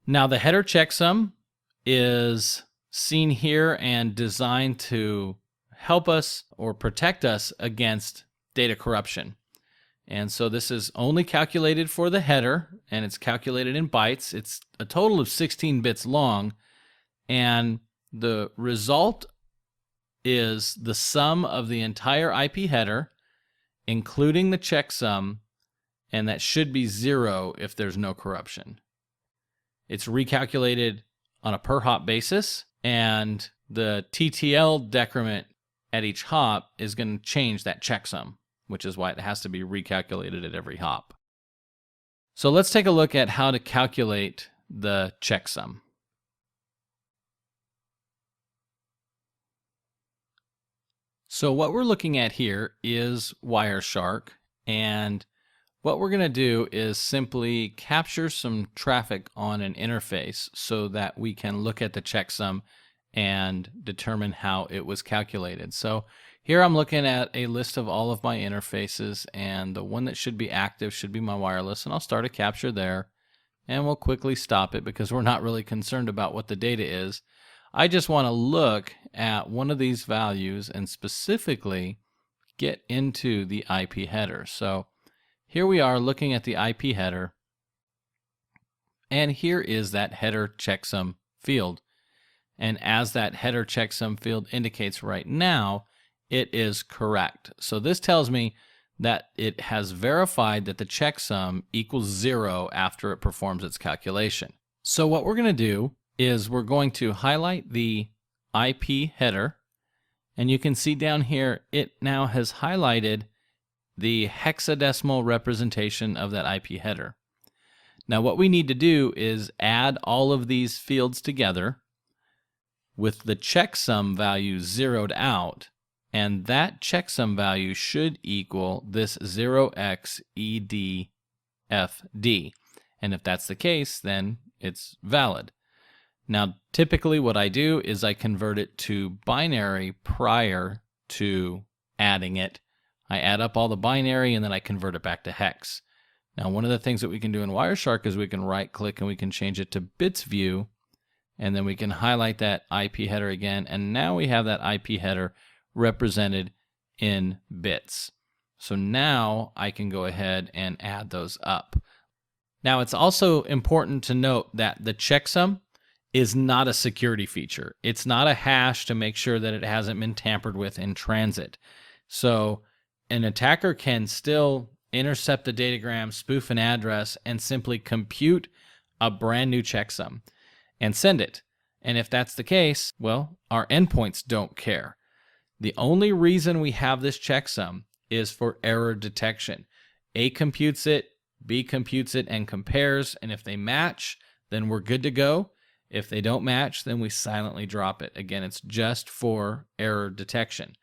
Now the header checksum is seen here and designed to help us or protect us against data corruption. And so this is only calculated for the header, and it's calculated in bytes. It's a total of 16 bits long, and the result is the sum of the entire IP header, including the checksum, and that should be 0 if there's no corruption. It's recalculated on a per hop basis, and the TTL decrement at each hop is going to change that checksum, which is why it has to be recalculated at every hop. So let's take a look at how to calculate the checksum. So what we're looking at here is Wireshark, and what we're going to do is simply capture some traffic on an interface so that we can look at the checksum and determine how it was calculated. So here I'm looking at a list of all of my interfaces, and the one that should be active should be my wireless, and I'll start a capture there, and we'll quickly stop it because we're not really concerned about what the data is. I just want to look at one of these values and specifically get into the IP header. So here we are looking at the IP header, and here is that header checksum field. And as that header checksum field indicates right now, it is correct. So this tells me that it has verified that the checksum equals 0 after it performs its calculation. So what we're going to do is we're going to highlight the IP header, and you can see down here it now has highlighted the hexadecimal representation of that IP header. Now what we need to do is add all of these fields together with the checksum value zeroed out, and that checksum value should equal this 0xEDFD. And if that's the case, then it's valid. Now typically what I do is I convert it to binary prior to adding it. I add up all the binary and then I convert it back to hex. Now one of the things that we can do in Wireshark is we can right click and we can change it to bits view, and then we can highlight that IP header again, and now we have that IP header represented in bits. So now I can go ahead and add those up. Now it's also important to note that the checksum is not a security feature. It's not a hash to make sure that it hasn't been tampered with in transit. So an attacker can still intercept the datagram, spoof an address, and simply compute a brand new checksum and send it. And if that's the case, well, our endpoints don't care. The only reason we have this checksum is for error detection. A computes it, B computes it and compares, and if they match, then we're good to go. If they don't match, then we silently drop it. Again, it's just for error detection.